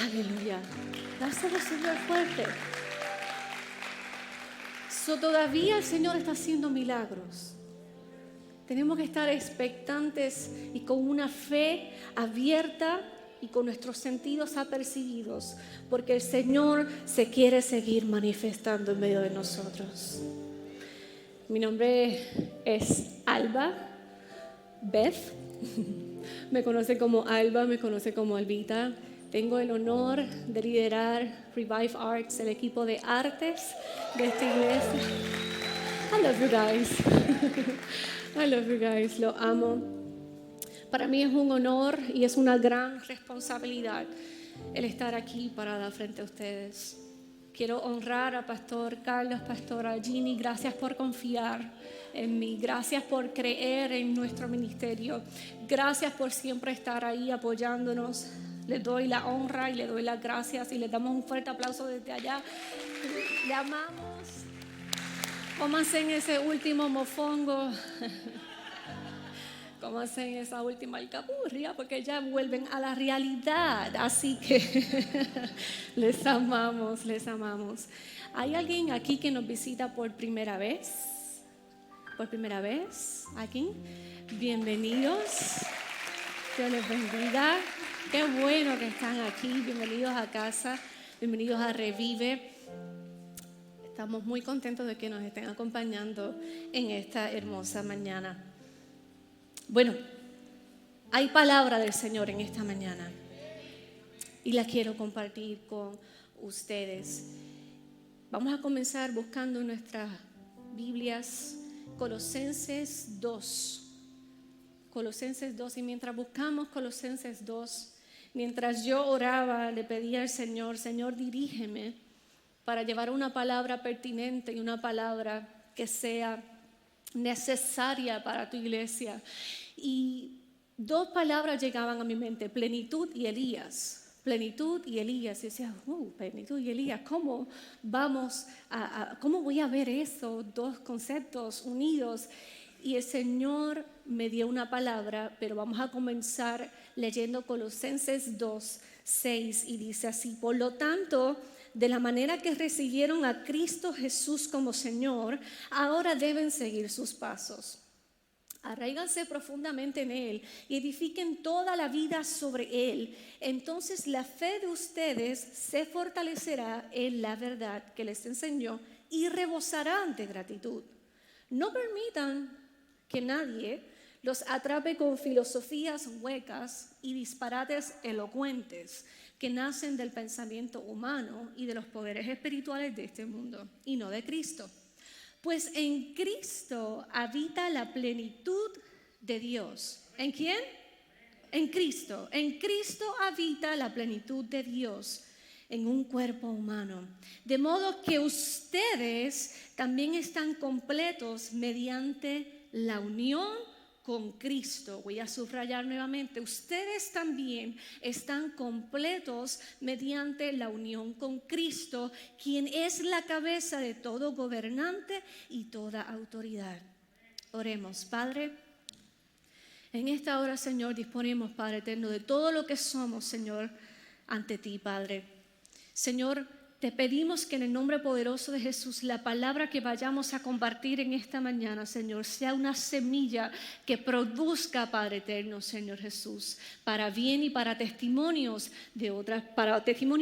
Aleluya. Dáselo, Señor, fuerte. Todavía el Señor está haciendo milagros. Tenemos que estar expectantes y con una fe abierta y con nuestros sentidos apercibidos, porque el Señor se quiere seguir manifestando en medio de nosotros. Mi nombre es Alba Beth. Me conoce como Alba, me conoce como Albita. Tengo el honor de liderar Revive Arts, el equipo de artes de esta iglesia. I love you guys. I love you guys. Lo amo. Para mí es un honor y es una gran responsabilidad el estar aquí parada frente a ustedes. Quiero honrar a Pastor Carlos, Pastora Ginny. Gracias por confiar en mí. Gracias por creer en nuestro ministerio. Gracias por siempre estar ahí apoyándonos. Les doy la honra y les doy las gracias y les damos un fuerte aplauso desde allá. Le amamos. Cómanse ese último mofongo. Cómanse esa última alcapurria, porque ya vuelven a la realidad. Así que les amamos, les amamos. ¿Hay alguien aquí que nos visita por primera vez? ¿Por primera vez? ¿Aquí? Bienvenidos. Dios les bendiga. Qué bueno que están aquí. Bienvenidos a casa. Bienvenidos a Revive. Estamos muy contentos de que nos estén acompañando en esta hermosa mañana. Bueno, hay palabra del Señor en esta mañana y la quiero compartir con ustedes. Vamos a comenzar buscando en nuestras Biblias Colosenses 2. Colosenses 2, y mientras buscamos Colosenses 2, mientras yo oraba, le pedía al Señor, Señor, dirígeme para llevar una palabra pertinente y una palabra que sea necesaria para tu iglesia. Y dos palabras llegaban a mi mente, plenitud y Elías. Plenitud y Elías. Y decía, plenitud y Elías, ¿cómo cómo voy a ver esos dos conceptos unidos? Y el Señor me dio una palabra, pero vamos a comenzar leyendo Colosenses 2, 6, y dice así: por lo tanto, de la manera que recibieron a Cristo Jesús como Señor, ahora deben seguir sus pasos. Arráiganse profundamente en Él y edifiquen toda la vida sobre Él. Entonces la fe de ustedes se fortalecerá en la verdad que les enseñó y rebosarán de gratitud. No permitan que nadie los atrape con filosofías huecas y disparates elocuentes que nacen del pensamiento humano y de los poderes espirituales de este mundo y no de Cristo. Pues en Cristo habita la plenitud de Dios. ¿En quién? En Cristo. En Cristo habita la plenitud de Dios en un cuerpo humano. De modo que ustedes también están completos mediante la unión con Cristo. Voy a subrayar nuevamente, ustedes también están completos mediante la unión con Cristo, quien es la cabeza de todo gobernante y toda autoridad. Oremos. Padre, en esta hora, Señor, disponemos, Padre eterno, de todo lo que somos, Señor, ante ti, Padre. Señor, te pedimos que en el nombre poderoso de Jesús la palabra que vayamos a compartir en esta mañana, Señor, sea una semilla que produzca, Padre eterno, Señor Jesús, para bien y para testimonios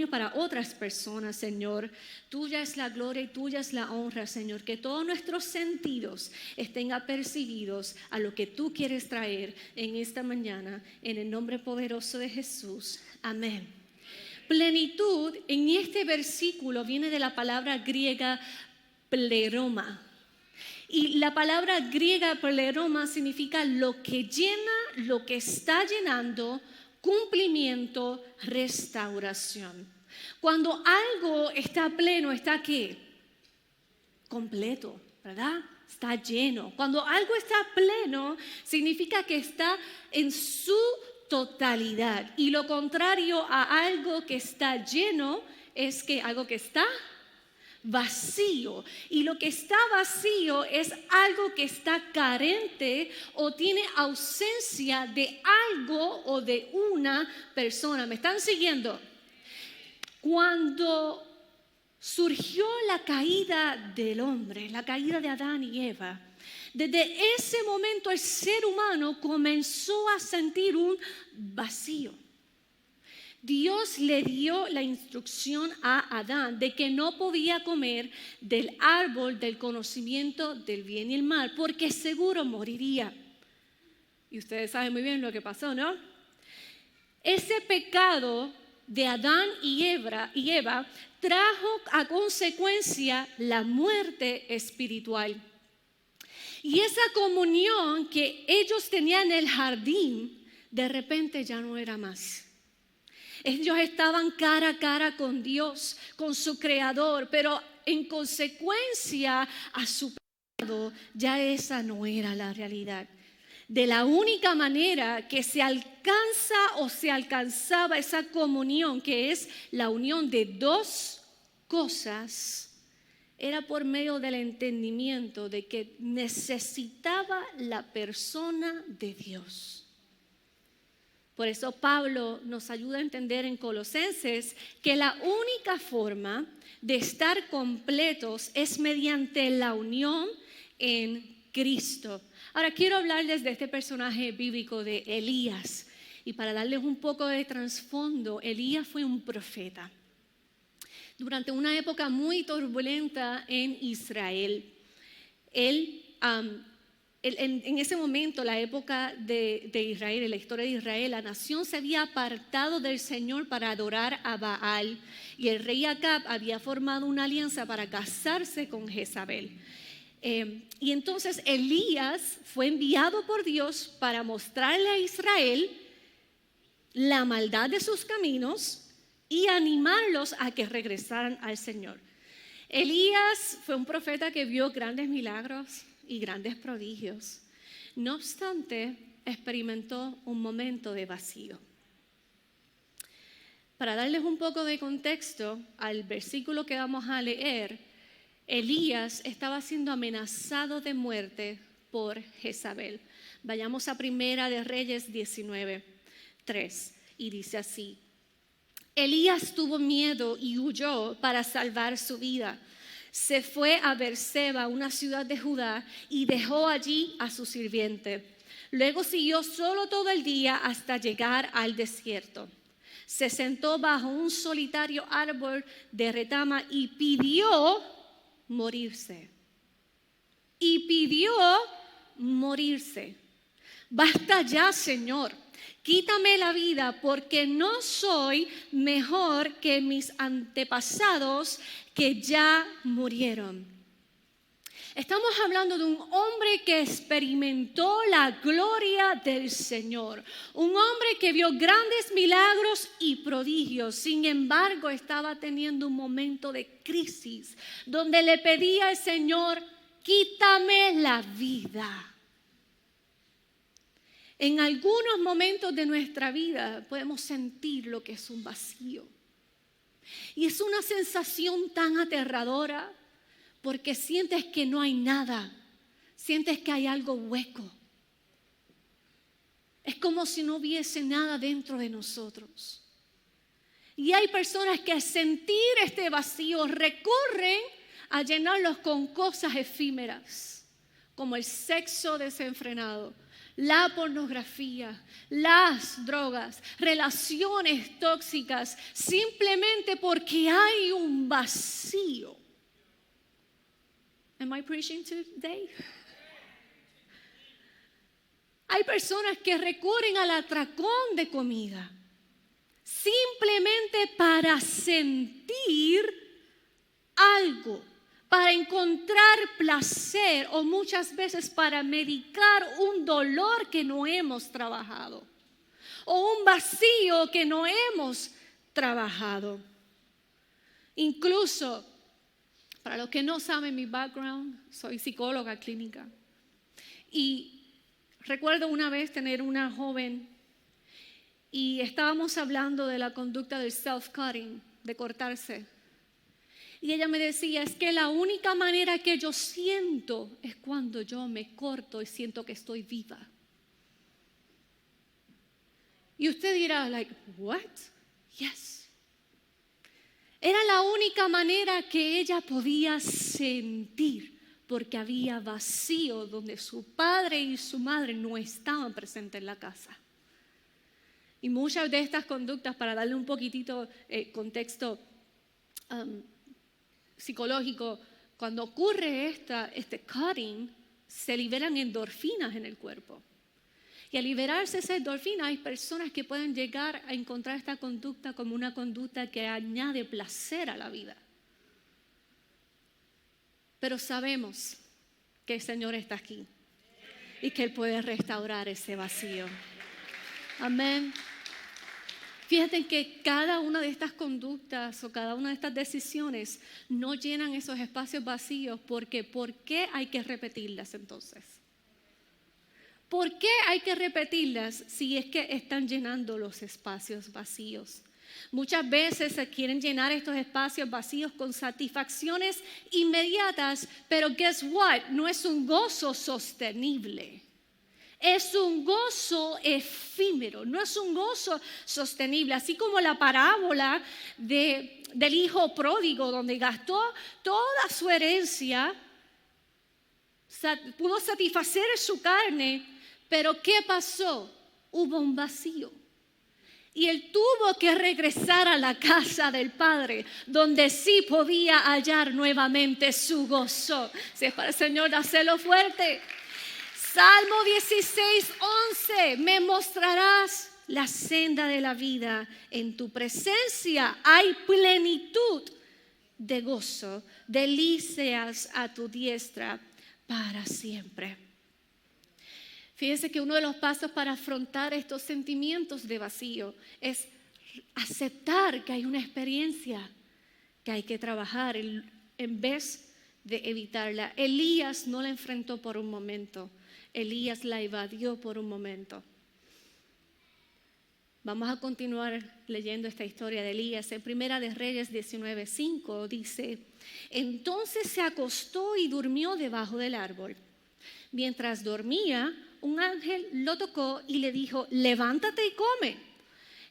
para otras personas, Señor. Tuya es la gloria y tuya es la honra, Señor, que todos nuestros sentidos estén apercibidos a lo que tú quieres traer en esta mañana, en el nombre poderoso de Jesús. Amén. Plenitud en este versículo viene de la palabra griega pleroma. Y la palabra griega pleroma significa lo que llena, lo que está llenando, cumplimiento, restauración. Cuando algo está pleno, ¿está qué? Completo, ¿verdad? Está lleno. Cuando algo está pleno, significa que está en su totalidad. Y lo contrario a algo que está lleno es que algo que está vacío. Y lo que está vacío es algo que está carente o tiene ausencia de algo o de una persona. ¿Me están siguiendo? Cuando surgió la caída del hombre, la caída de Adán y Eva, desde ese momento el ser humano comenzó a sentir un vacío. Dios le dio la instrucción a Adán de que no podía comer del árbol del conocimiento del bien y el mal, porque seguro moriría. Y ustedes saben muy bien lo que pasó, ¿no? Ese pecado de Adán y Eva trajo a consecuencia la muerte espiritual. Y esa comunión que ellos tenían en el jardín, de repente ya no era más. Ellos estaban cara a cara con Dios, con su Creador, pero en consecuencia a su pecado, ya esa no era la realidad. De la única manera que se alcanza o se alcanzaba esa comunión, que es la unión de dos cosas, era por medio del entendimiento de que necesitaba la persona de Dios. Por eso Pablo nos ayuda a entender en Colosenses que la única forma de estar completos es mediante la unión en Cristo. Ahora quiero hablarles de este personaje bíblico de Elías. Y para darles un poco de trasfondo, Elías fue un profeta. Durante una época muy turbulenta en Israel, en ese momento, la época de Israel, en la historia de Israel, la nación se había apartado del Señor para adorar a Baal. Y el rey Acab había formado una alianza para casarse con Jezabel. Y entonces Elías fue enviado por Dios para mostrarle a Israel la maldad de sus caminos y animarlos a que regresaran al Señor. Elías fue un profeta que vio grandes milagros y grandes prodigios. No obstante, experimentó un momento de vacío. Para darles un poco de contexto al versículo que vamos a leer, Elías estaba siendo amenazado de muerte por Jezabel. Vayamos a Primera de Reyes 19:3 y dice así: Elías tuvo miedo y huyó para salvar su vida. Se fue a Beerseba, una ciudad de Judá, y dejó allí a su sirviente. Luego siguió solo todo el día hasta llegar al desierto. Se sentó bajo un solitario árbol de retama y pidió morirse. Basta ya, Señor. Quítame la vida porque no soy mejor que mis antepasados que ya murieron. Estamos hablando de un hombre que experimentó la gloria del Señor. Un hombre que vio grandes milagros y prodigios. Sin embargo, estaba teniendo un momento de crisis donde le pedía al Señor: quítame la vida. En algunos momentos de nuestra vida podemos sentir lo que es un vacío. Y es una sensación tan aterradora porque sientes que no hay nada, sientes que hay algo hueco. Es como si no hubiese nada dentro de nosotros. Y hay personas que al sentir este vacío recurren a llenarlos con cosas efímeras, como el sexo desenfrenado, la pornografía, las drogas, relaciones tóxicas, simplemente porque hay un vacío. Am I preaching today? Hay personas que recurren al atracón de comida simplemente para sentir algo, para encontrar placer o muchas veces para medicar un dolor que no hemos trabajado o un vacío que no hemos trabajado. Incluso, para los que no saben mi background, soy psicóloga clínica y recuerdo una vez tener una joven y estábamos hablando de la conducta del self-cutting, de cortarse. Y ella me decía, es que la única manera que yo siento es cuando yo me corto y siento que estoy viva. Y usted dirá, like, what? Yes. la única manera que ella podía sentir, porque había vacío donde su padre y su madre no estaban presentes en la casa. Y muchas de estas conductas, para darle un poquitito contexto psicológico, cuando ocurre este cutting, se liberan endorfinas en el cuerpo. Y al liberarse esa endorfina, hay personas que pueden llegar a encontrar esta conducta como una conducta que añade placer a la vida. Pero sabemos que el Señor está aquí y que Él puede restaurar ese vacío. Amén. Fíjate que cada una de estas conductas o cada una de estas decisiones no llenan esos espacios vacíos, porque ¿por qué hay que repetirlas entonces? ¿Por qué hay que repetirlas si es que están llenando los espacios vacíos? Muchas veces se quieren llenar estos espacios vacíos con satisfacciones inmediatas, pero guess what? No es un gozo sostenible. Es un gozo efímero, no es un gozo sostenible. Así como la parábola del hijo pródigo, donde gastó toda su herencia, pudo satisfacer su carne, pero ¿qué pasó? Hubo un vacío. Y él tuvo que regresar a la casa del Padre, donde sí podía hallar nuevamente su gozo. Si es para el Señor, dáselo fuerte. Salmo 16:11, me mostrarás la senda de la vida. En tu presencia hay plenitud de gozo, delicias a tu diestra para siempre. Fíjense que uno de los pasos para afrontar estos sentimientos de vacío es aceptar que hay una experiencia que hay que trabajar en vez de evitarla. Elías no la enfrentó por un momento. Elías la evadió por un momento. Vamos a continuar leyendo esta historia de Elías. En Primera de Reyes 19:5 dice: entonces se acostó y durmió debajo del árbol. Mientras dormía, un ángel lo tocó y le dijo: levántate y come.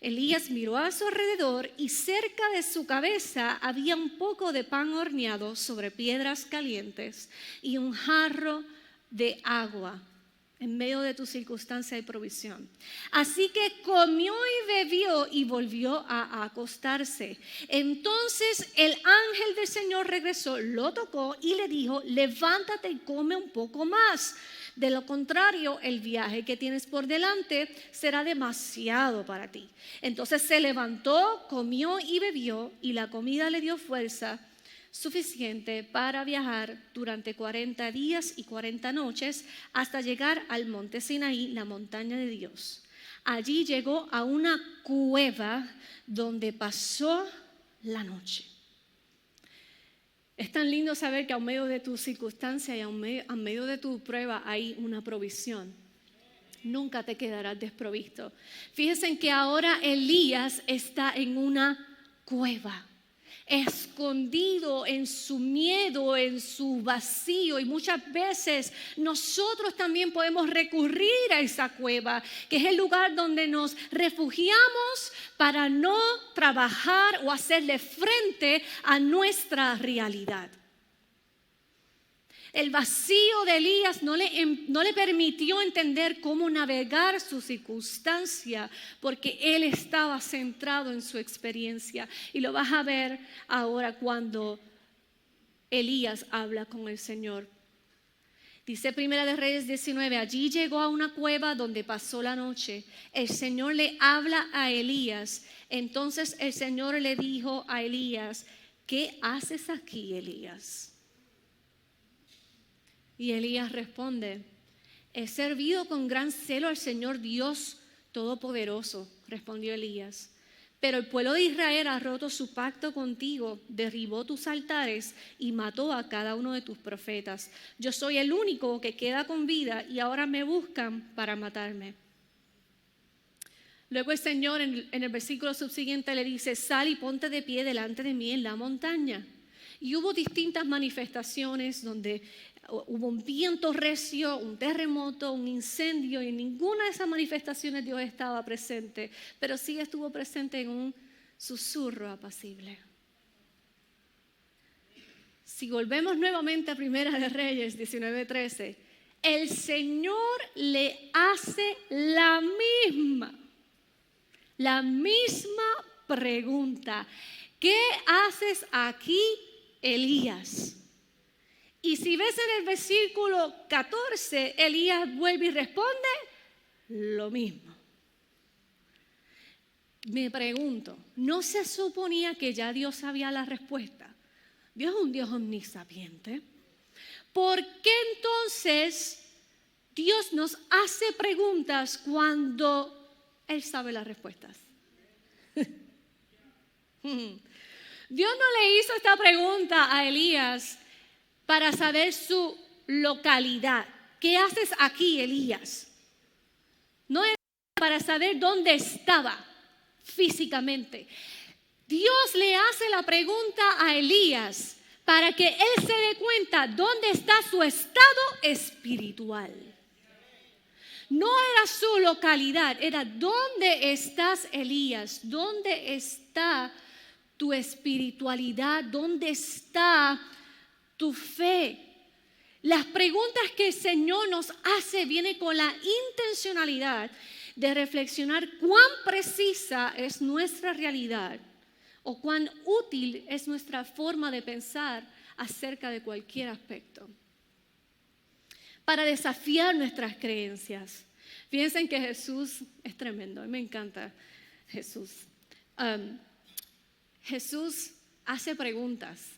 Elías miró a su alrededor y cerca de su cabeza había un poco de pan horneado sobre piedras calientes y un jarro de agua. En medio de tu circunstancia hay provisión. Así que comió y bebió y volvió a acostarse. Entonces el ángel del Señor regresó, lo tocó y le dijo: levántate y come un poco más. De lo contrario, el viaje que tienes por delante será demasiado para ti. Entonces se levantó, comió y bebió, y la comida le dio fuerza suficiente para viajar durante 40 días y 40 noches hasta llegar al monte Sinaí, la montaña de Dios. Allí llegó a una cueva donde pasó la noche. Es tan lindo saber que a medio de tu circunstancia y a medio de tu prueba hay una provisión. Nunca te quedarás desprovisto. Fíjense que ahora Elías está en una cueva, escondido en su miedo, en su vacío, y muchas veces nosotros también podemos recurrir a esa cueva, que es el lugar donde nos refugiamos para no trabajar o hacerle frente a nuestra realidad. El vacío de Elías no le permitió entender cómo navegar su circunstancia, porque él estaba centrado en su experiencia. Y lo vas a ver ahora cuando Elías habla con el Señor. Dice Primera de Reyes 19, allí llegó a una cueva donde pasó la noche. El Señor le habla a Elías. Entonces el Señor le dijo a Elías: ¿qué haces aquí, Elías? Y Elías responde: he servido con gran celo al Señor Dios Todopoderoso, respondió Elías. Pero el pueblo de Israel ha roto su pacto contigo, derribó tus altares y mató a cada uno de tus profetas. Yo soy el único que queda con vida y ahora me buscan para matarme. Luego el Señor en el versículo subsiguiente le dice: sal y ponte de pie delante de mí en la montaña. Y hubo distintas manifestaciones donde hubo un viento recio, un terremoto, un incendio, y en ninguna de esas manifestaciones Dios estaba presente, pero sí estuvo presente en un susurro apacible. Si volvemos nuevamente a Primera de Reyes 19:13, el Señor le hace la misma pregunta. ¿Qué haces aquí, Elías? Y si ves en el versículo 14, Elías vuelve y responde lo mismo. Me pregunto, ¿no se suponía que ya Dios sabía la respuesta? Dios es un Dios omnisapiente. ¿Por qué entonces Dios nos hace preguntas cuando Él sabe las respuestas? Dios no le hizo esta pregunta a Elías para saber su localidad. ¿Qué haces aquí, Elías? No era para saber dónde estaba físicamente. Dios le hace la pregunta a Elías para que él se dé cuenta dónde está su estado espiritual. No era su localidad, era dónde estás, Elías, dónde está tu espiritualidad, dónde está tu fe. Las preguntas que el Señor nos hace vienen con la intencionalidad de reflexionar cuán precisa es nuestra realidad o cuán útil es nuestra forma de pensar acerca de cualquier aspecto. Para desafiar nuestras creencias. Piensen que Jesús es tremendo, a mí me encanta Jesús. Jesús hace preguntas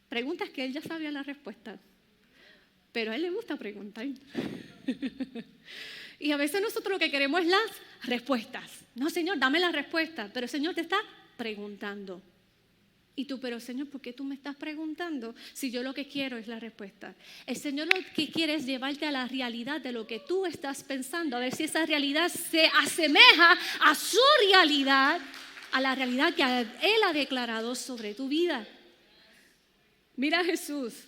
que él ya sabía la respuesta, pero a él le gusta preguntar. Y a veces nosotros lo que queremos es las respuestas. No, Señor, dame la respuesta, pero el Señor te está preguntando. Y tú, pero Señor, ¿por qué tú me estás preguntando si yo lo que quiero es la respuesta? El Señor lo que quiere es llevarte a la realidad de lo que tú estás pensando, a ver si esa realidad se asemeja a su realidad, a la realidad que Él ha declarado sobre tu vida. Mira a Jesús.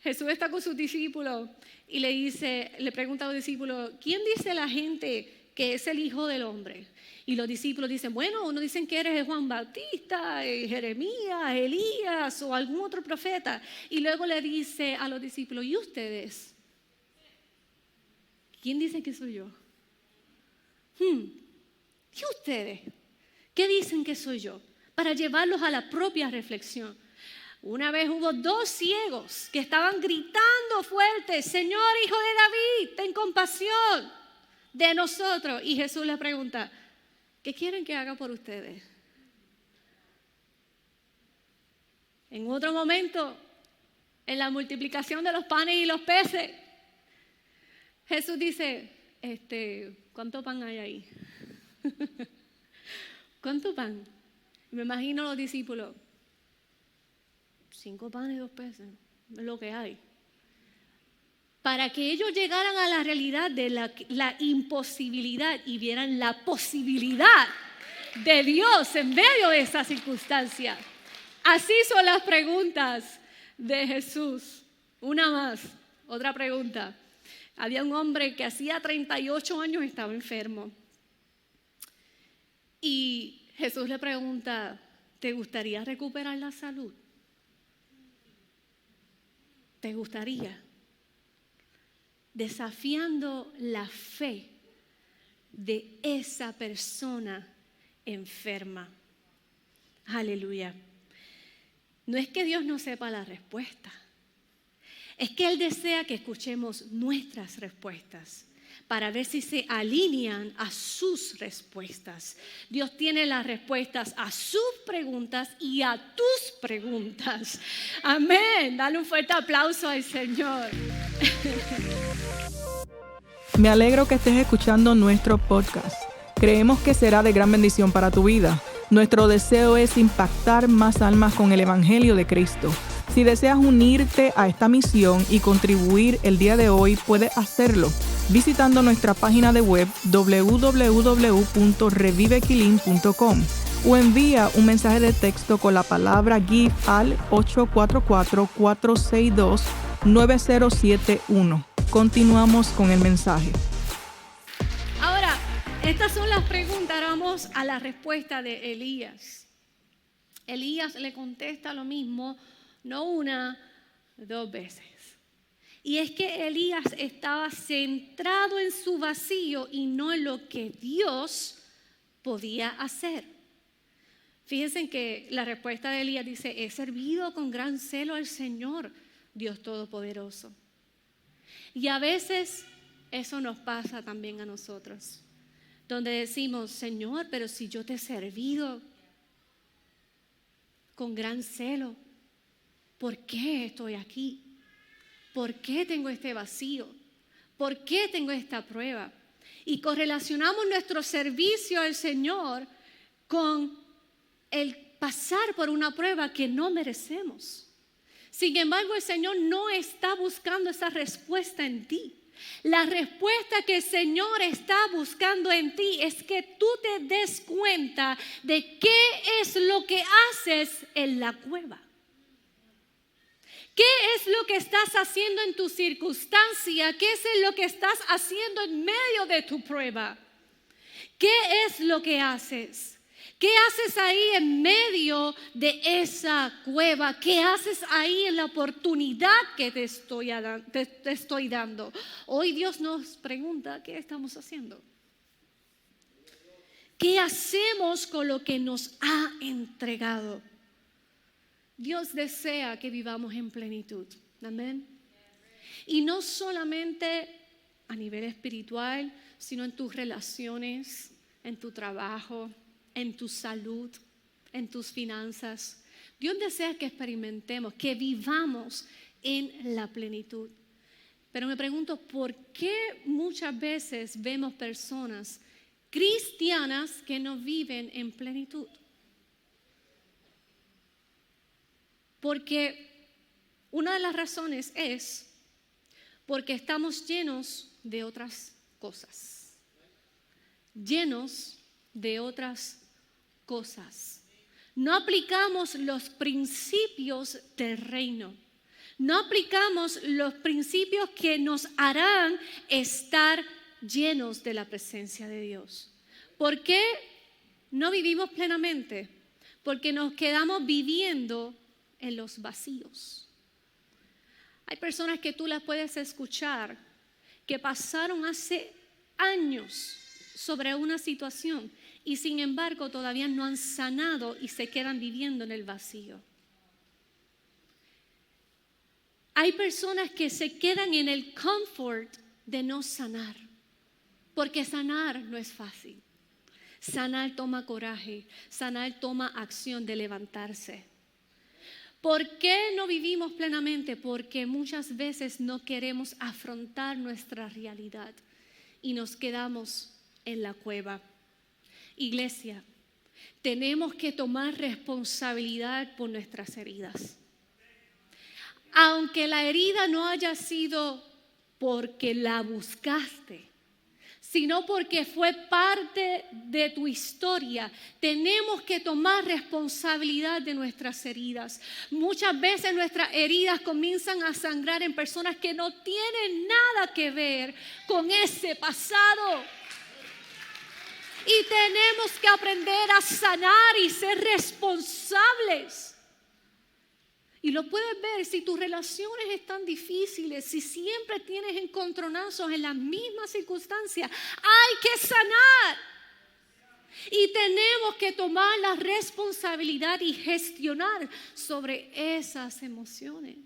Jesús está con sus discípulos y le pregunta a los discípulos, ¿quién dice la gente que es el Hijo del Hombre? Y los discípulos dicen, bueno, unos dicen que eres Juan Bautista, Jeremías, Elías o algún otro profeta. Y luego le dice a los discípulos, ¿y ustedes? ¿Quién dice que soy yo? ¿Y ustedes? ¿Qué dicen que soy yo? Para llevarlos a la propia reflexión. Una vez hubo 2 ciegos que estaban gritando fuerte, Señor, Hijo de David, ten compasión de nosotros. Y Jesús les pregunta, ¿qué quieren que haga por ustedes? En otro momento, en la multiplicación de los panes y los peces, Jesús dice, ¿cuánto pan hay ahí? ¿Cuánto pan? Me imagino a los discípulos, 5 panes y 2 peces, es lo que hay. Para que ellos llegaran a la realidad de la imposibilidad y vieran la posibilidad de Dios en medio de esa circunstancia. Así son las preguntas de Jesús. Una más, otra pregunta. Había un hombre que hacía 38 años estaba enfermo. Y Jesús le pregunta, ¿te gustaría recuperar la salud? ¿Te gustaría? Desafiando la fe de esa persona enferma. Aleluya. No es que Dios no sepa la respuesta, es que Él desea que escuchemos nuestras respuestas para ver si se alinean a sus respuestas. Dios tiene las respuestas a sus preguntas y a tus preguntas. Amén. Dale un fuerte aplauso al Señor. Me alegro que estés escuchando nuestro podcast. Creemos que será de gran bendición para tu vida. Nuestro deseo es impactar más almas con el Evangelio de Cristo. Si deseas unirte a esta misión y contribuir el día de hoy, puedes hacerlo visitando nuestra página de web www.revivequilin.com o envía un mensaje de texto con la palabra GIVE al 844-462-9071. Continuamos con el mensaje. Ahora, estas son las preguntas. Ahora vamos a la respuesta de Elías. Elías le contesta lo mismo No una, 2 veces. Y es que Elías estaba centrado en su vacío y no en lo que Dios podía hacer. Fíjense que la respuesta de Elías dice: he servido con gran celo al Señor, Dios Todopoderoso. Y a veces eso nos pasa también a nosotros, donde decimos: Señor, pero si yo te he servido con gran celo, ¿por qué estoy aquí? ¿Por qué tengo este vacío? ¿Por qué tengo esta prueba? Y correlacionamos nuestro servicio al Señor con el pasar por una prueba que no merecemos. Sin embargo, el Señor no está buscando esa respuesta en ti. La respuesta que el Señor está buscando en ti es que tú te des cuenta de qué es lo que haces en la cueva. ¿Qué es lo que estás haciendo en tu circunstancia? ¿Qué es lo que estás haciendo en medio de tu prueba? ¿Qué es lo que haces? ¿Qué haces ahí en medio de esa cueva? ¿Qué haces ahí en la oportunidad que te estoy dando? Hoy Dios nos pregunta: ¿qué estamos haciendo? ¿Qué hacemos con lo que nos ha entregado? Dios desea que vivamos en plenitud. Amén. Y no solamente a nivel espiritual, sino en tus relaciones, en tu trabajo, en tu salud, en tus finanzas. Dios desea que experimentemos, que vivamos en la plenitud. Pero me pregunto, ¿por qué muchas veces vemos personas cristianas que no viven en plenitud? Porque una de las razones es porque estamos llenos de otras cosas. Llenos de otras cosas. No aplicamos los principios del reino. No aplicamos los principios que nos harán estar llenos de la presencia de Dios. ¿Por qué no vivimos plenamente? Porque nos quedamos viviendo en los vacíos. Hay personas que tú las puedes escuchar que pasaron hace años sobre una situación y sin embargo todavía no han sanado y se quedan viviendo en el vacío. Hay personas que se quedan en el confort de no sanar, porque sanar no es fácil. Sanar toma coraje, sanar toma acción de levantarse. ¿Por qué no vivimos plenamente? Porque muchas veces no queremos afrontar nuestra realidad y nos quedamos en la cueva. Iglesia, tenemos que tomar responsabilidad por nuestras heridas. Aunque la herida no haya sido porque la buscaste, sino porque fue parte de tu historia, tenemos que tomar responsabilidad de nuestras heridas. Muchas veces nuestras heridas comienzan a sangrar en personas que no tienen nada que ver con ese pasado. Y tenemos que aprender a sanar y ser responsables. Y lo puedes ver si tus relaciones están difíciles, si siempre tienes encontronazos en las mismas circunstancias. Hay que sanar. Y tenemos que tomar la responsabilidad y gestionar sobre esas emociones,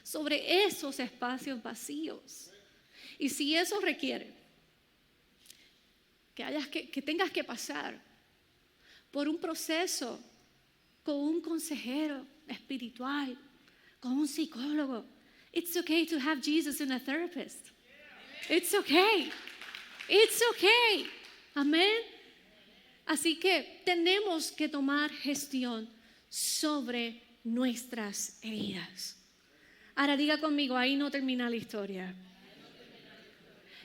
sobre esos espacios vacíos. Y si eso requiere que tengas que pasar por un proceso con un consejero espiritual, con un psicólogo, it's okay to have Jesus and a therapist. It's okay. It's okay. Amén. Así que tenemos que tomar gestión sobre nuestras heridas. Ahora diga conmigo, ahí no termina la historia.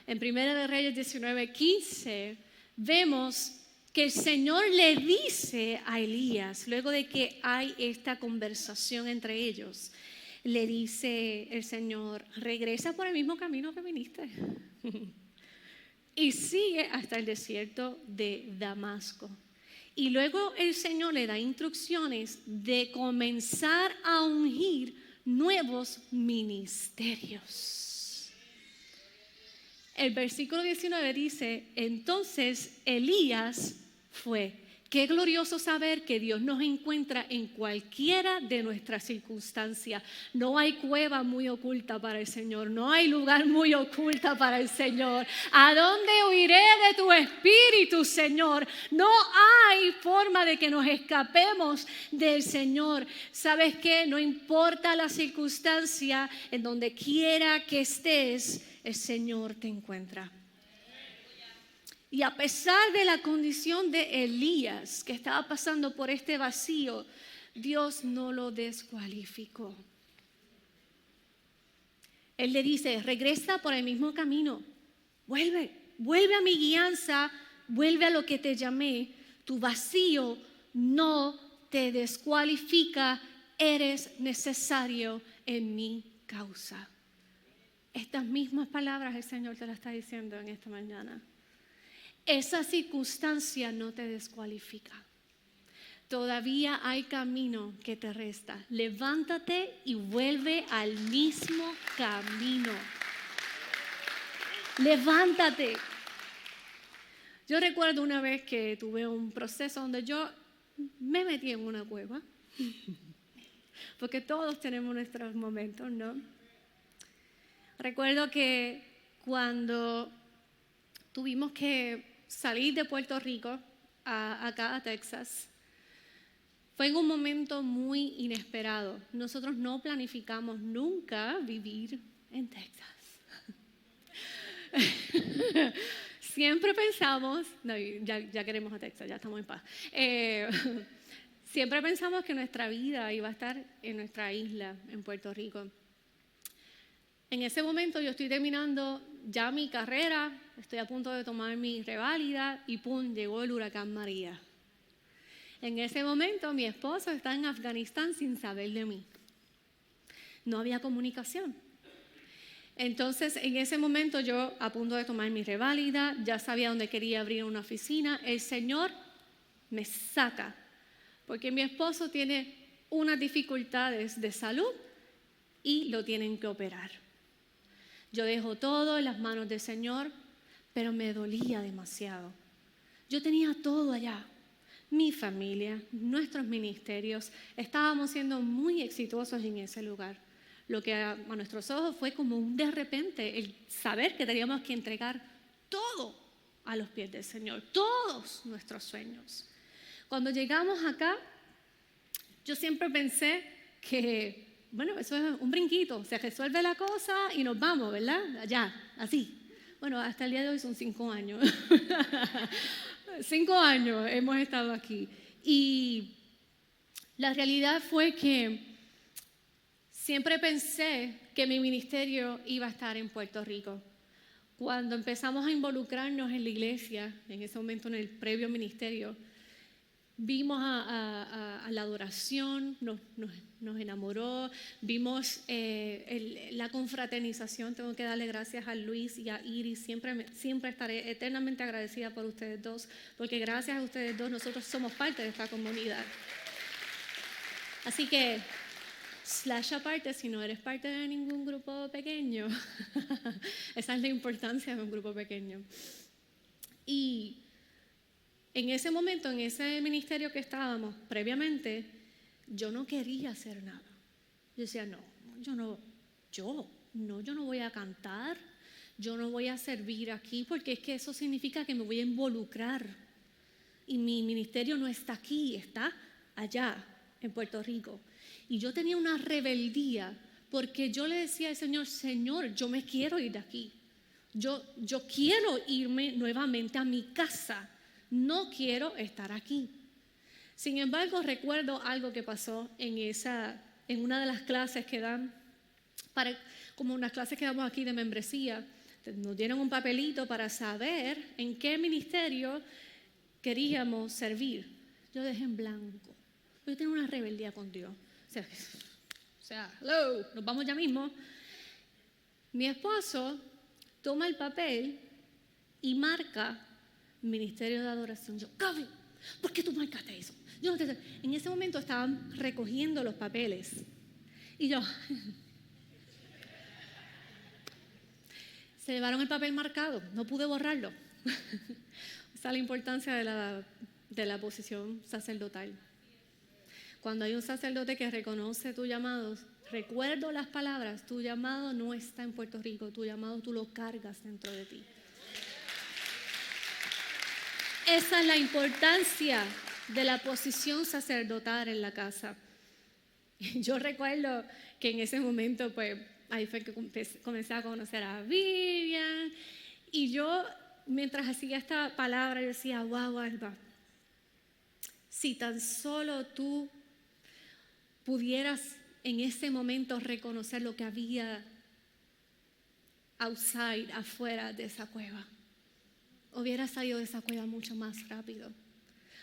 En 1 de Reyes 19:15 vemos que el Señor le dice a Elías, luego de que hay esta conversación entre ellos, le dice el Señor: regresa por el mismo camino que viniste y sigue hasta el desierto de Damasco. Y luego el Señor le da instrucciones de comenzar a ungir nuevos ministerios. El versículo 19 dice, entonces Elías fue. Qué glorioso saber que Dios nos encuentra en cualquiera de nuestras circunstancias. No hay cueva muy oculta para el Señor, no hay lugar muy oculta para el Señor. ¿A dónde huiré de tu espíritu, Señor? No hay forma de que nos escapemos del Señor. ¿Sabes qué? No importa la circunstancia, en donde quiera que estés, el Señor te encuentra. Y a pesar de la condición de Elías, que estaba pasando por este vacío, Dios no lo descualificó. Él le dice, regresa por el mismo camino, vuelve a mi guianza, vuelve a lo que te llamé. Tu vacío no te descualifica, eres necesario en mi causa. Estas mismas palabras el Señor te las está diciendo en esta mañana. Esa circunstancia no te descualifica. Todavía hay camino que te resta. Levántate y vuelve al mismo camino. Levántate. Yo recuerdo una vez que tuve un proceso donde yo me metí en una cueva. Porque todos tenemos nuestros momentos, ¿no? Recuerdo que cuando tuvimos que salir de Puerto Rico acá a Texas, fue en un momento muy inesperado. Nosotros no planificamos nunca vivir en Texas. Siempre pensamos, no, ya queremos a Texas, ya estamos en paz. Siempre pensamos que nuestra vida iba a estar en nuestra isla, en Puerto Rico. En ese momento yo estoy terminando ya mi carrera, estoy a punto de tomar mi reválida y ¡pum!, llegó el huracán María. En ese momento mi esposo está en Afganistán sin saber de mí. No había comunicación. Entonces en ese momento yo a punto de tomar mi reválida, ya sabía dónde quería abrir una oficina. El Señor me saca porque mi esposo tiene unas dificultades de salud y lo tienen que operar. Yo dejo todo en las manos del Señor, pero me dolía demasiado. Yo tenía todo allá, mi familia, nuestros ministerios, estábamos siendo muy exitosos en ese lugar. Lo que a nuestros ojos fue como un de repente, el saber que teníamos que entregar todo a los pies del Señor, todos nuestros sueños. Cuando llegamos acá, yo siempre pensé que bueno, eso es un brinquito, se resuelve la cosa y nos vamos, ¿verdad? Allá, así. Bueno, hasta el día de hoy son 5 años. 5 años hemos estado aquí. Y la realidad fue que siempre pensé que mi ministerio iba a estar en Puerto Rico. Cuando empezamos a involucrarnos en la iglesia, en ese momento en el previo ministerio, vimos a la adoración, nos enamoró, vimos la confraternización. Tengo que darle gracias a Luis y a Iris, siempre estaré eternamente agradecida por ustedes dos, porque gracias a ustedes dos nosotros somos parte de esta comunidad. Así que, aparte, si no eres parte de ningún grupo pequeño, esa es la importancia de un grupo pequeño. Y en ese momento, en ese ministerio que estábamos previamente, yo no quería hacer nada. Yo decía, yo no voy a cantar, yo no voy a servir aquí, porque es que eso significa que me voy a involucrar. Y mi ministerio no está aquí, está allá, en Puerto Rico. Y yo tenía una rebeldía, porque yo le decía al Señor, Señor, yo me quiero ir de aquí. Yo quiero irme nuevamente a mi casa. No quiero estar aquí. Sin embargo, recuerdo algo que pasó en una de las clases que dan, como unas clases que damos aquí de membresía. Nos dieron un papelito para saber en qué ministerio queríamos servir. Yo dejé en blanco. Yo tenía una rebeldía con Dios. O sea, hello, nos vamos ya mismo. Mi esposo toma el papel y marca Ministerio de Adoración. Yo, Gaby, ¿Por qué tú marcaste eso? En ese momento estaban recogiendo los papeles. Y yo, se llevaron el papel marcado, no pude borrarlo. Esa es la importancia de la posición sacerdotal. Cuando hay un sacerdote que reconoce tu llamado, recuerdo las palabras, tu llamado no está en Puerto Rico, tu llamado tú lo cargas dentro de ti. Esa es la importancia de la posición sacerdotal en la casa. Yo recuerdo que en ese momento, pues, ahí fue que comencé a conocer a Vivian, y yo, mientras hacía esta palabra, yo decía, wow, Alba, si tan solo tú pudieras en ese momento reconocer lo que había outside, afuera de esa cueva, hubieras salido de esa cueva mucho más rápido,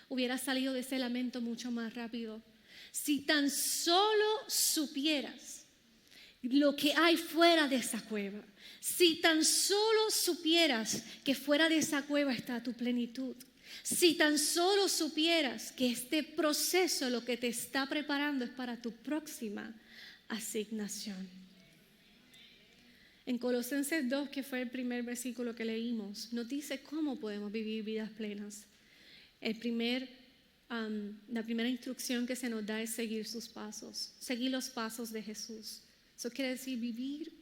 hubieras salido de ese lamento mucho más rápido. Si tan solo supieras lo que hay fuera de esa cueva, si tan solo supieras que fuera de esa cueva está tu plenitud, si tan solo supieras que este proceso lo que te está preparando es para tu próxima asignación. En Colosenses 2, que fue el primer versículo que leímos, nos dice cómo podemos vivir vidas plenas. La primera instrucción que se nos da es seguir sus pasos, seguir los pasos de Jesús. Eso quiere decir vivir,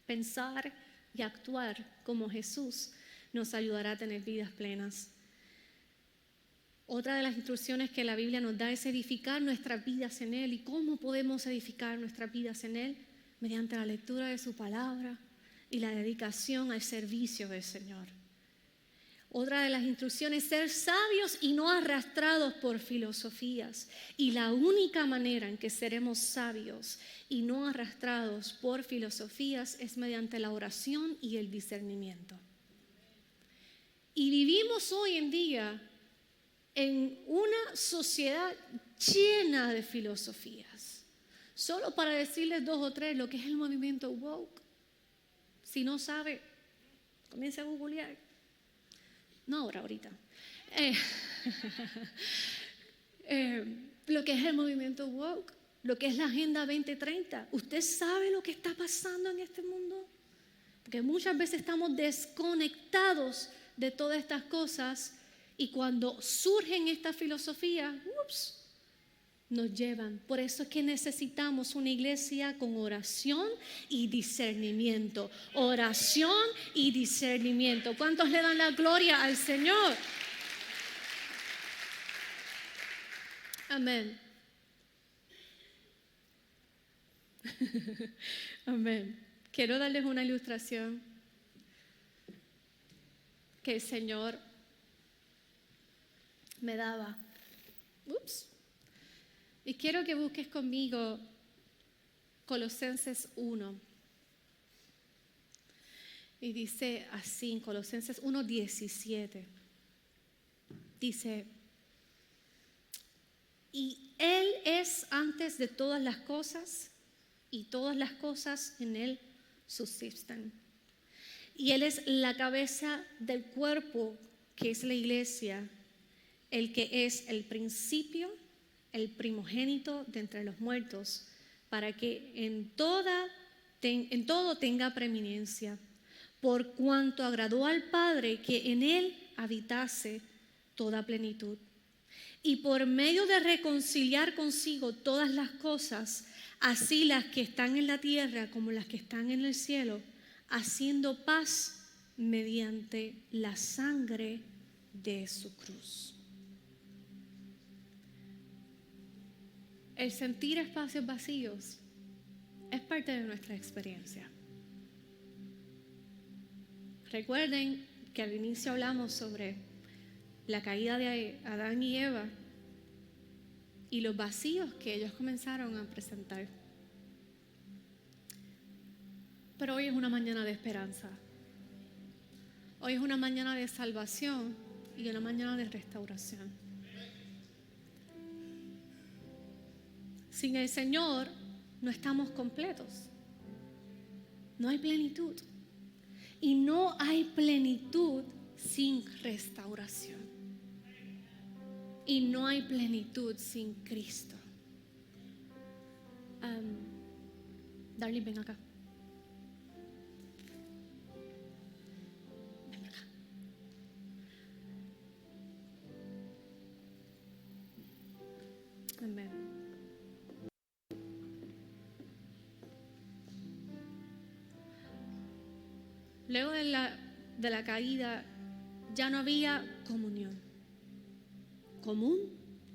pensar y actuar como Jesús nos ayudará a tener vidas plenas. Otra de las instrucciones que la Biblia nos da es edificar nuestras vidas en Él. ¿Y cómo podemos edificar nuestras vidas en Él? Mediante la lectura de su palabra y la dedicación al servicio del Señor. Otra de las instrucciones es ser sabios y no arrastrados por filosofías. Y la única manera en que seremos sabios y no arrastrados por filosofías es mediante la oración y el discernimiento. Y vivimos hoy en día en una sociedad llena de filosofías. Solo para decirles 2 o 3 lo que es el movimiento woke. Si no sabe, comience a googlear. No ahorita. Lo que es el movimiento woke, lo que es la Agenda 2030. ¿Usted sabe lo que está pasando en este mundo? Porque muchas veces estamos desconectados de todas estas cosas y cuando surgen estas filosofías, nos llevan. Por eso es que necesitamos una iglesia con oración y discernimiento. Oración y discernimiento. ¿Cuántos le dan la gloria al Señor? Amén. Amén. Quiero darles una ilustración que el Señor me daba. Y quiero que busques conmigo Colosenses 1. Y dice así en Colosenses 1:17. Dice, y Él es antes de todas las cosas, y todas las cosas en Él subsisten. Y Él es la cabeza del cuerpo, que es la iglesia, el que es el principio, el primogénito de entre los muertos, para que en todo tenga preeminencia, por cuanto agradó al Padre que en Él habitase toda plenitud. Y por medio de reconciliar consigo todas las cosas, así las que están en la tierra como las que están en el cielo, haciendo paz mediante la sangre de su cruz. El sentir espacios vacíos es parte de nuestra experiencia. Recuerden que al inicio hablamos sobre la caída de Adán y Eva y los vacíos que ellos comenzaron a presentar. Pero hoy es una mañana de esperanza. Hoy es una mañana de salvación y una mañana de restauración. Sin el Señor no estamos completos. No hay plenitud. Y no hay plenitud sin restauración. Y no hay plenitud sin Cristo. Darling, ven acá. Ven acá. Amén. Luego de la caída ya no había comunión.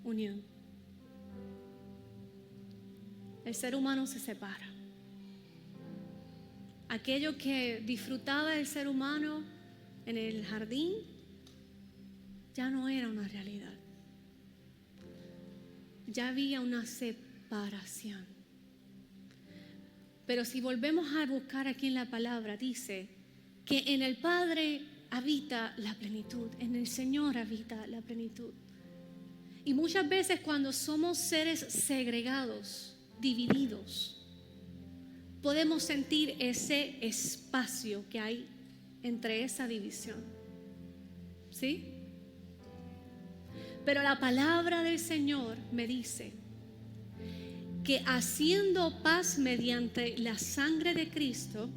Unión. El ser humano se separa. Aquello que disfrutaba el ser humano en el jardín ya no era una realidad. Ya había una separación. Pero si volvemos a buscar aquí en la palabra, dice que en el Padre habita la plenitud, en el Señor habita la plenitud. Y muchas veces cuando somos seres segregados, divididos, podemos sentir ese espacio que hay entre esa división. ¿Sí? Pero la palabra del Señor me dice que haciendo paz mediante la sangre de Cristo,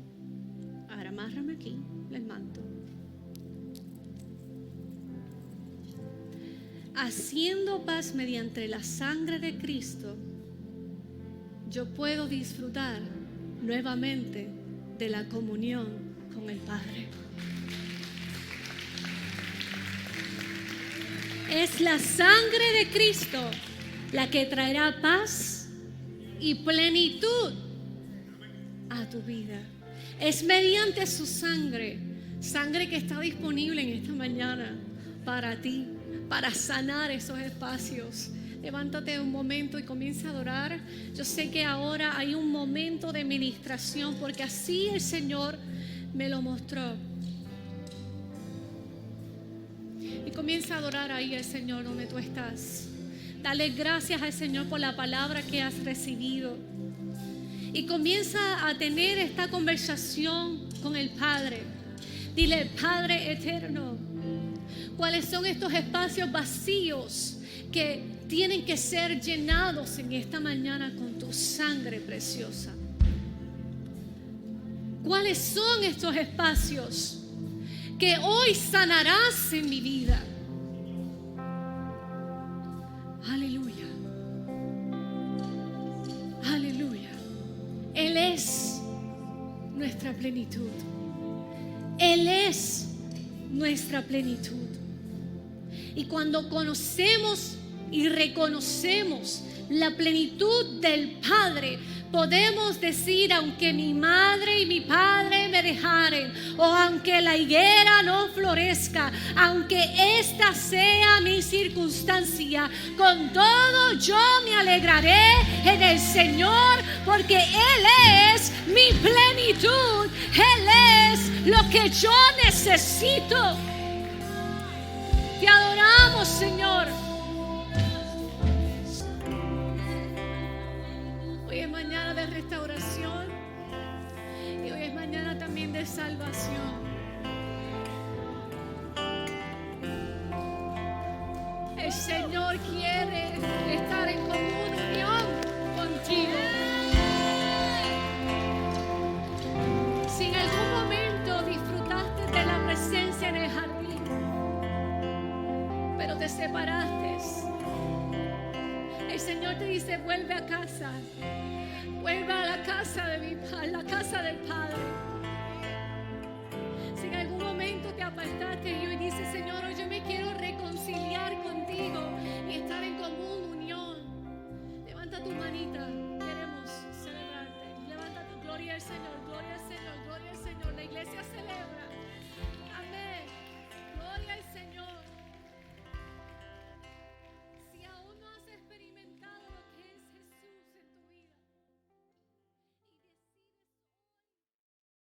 ahora amárrame aquí, el manto. Haciendo paz mediante la sangre de Cristo, yo puedo disfrutar nuevamente de la comunión con el Padre. Es la sangre de Cristo la que traerá paz y plenitud a tu vida. Es mediante su sangre que está disponible en esta mañana para ti, para sanar esos espacios. Levántate un momento y comienza a adorar. Yo sé que ahora hay un momento de ministración porque así el Señor me lo mostró. Y comienza a adorar ahí al Señor donde tú estás. Dale gracias al Señor por la palabra que has recibido. Y comienza a tener esta conversación con el Padre. Dile: Padre eterno, ¿cuáles son estos espacios vacíos que tienen que ser llenados en esta mañana con tu sangre preciosa? ¿Cuáles son estos espacios que hoy sanarás en mi vida? Aleluya. Aleluya. Él es nuestra plenitud. Él es nuestra plenitud. Y cuando conocemos y reconocemos la plenitud del Padre, podemos decir: aunque mi madre y mi padre me dejaren, o aunque la higuera no florezca, aunque esta sea mi circunstancia, con todo yo me alegraré en el Señor, porque Él es mi plenitud. Él es lo que yo necesito. Te adoramos, Señor. Hoy es mañana de restauración y hoy es mañana también de salvación. El Señor quiere estar en comunión contigo. Si en algún momento disfrutaste de la presencia en el jardín, pero te separaste, el Señor te dice: vuelve a casa. Vuelve a la casa de mi Padre, la casa del Padre. Si en algún momento te apartaste y hoy dices: Señor, hoy yo me quiero reconciliar contigo y estar en común unión, levanta tu manita. Queremos celebrarte. Levanta tu gloria al Señor, gloria al Señor, gloria al Señor. La iglesia celebra. Amén. Gloria al Señor.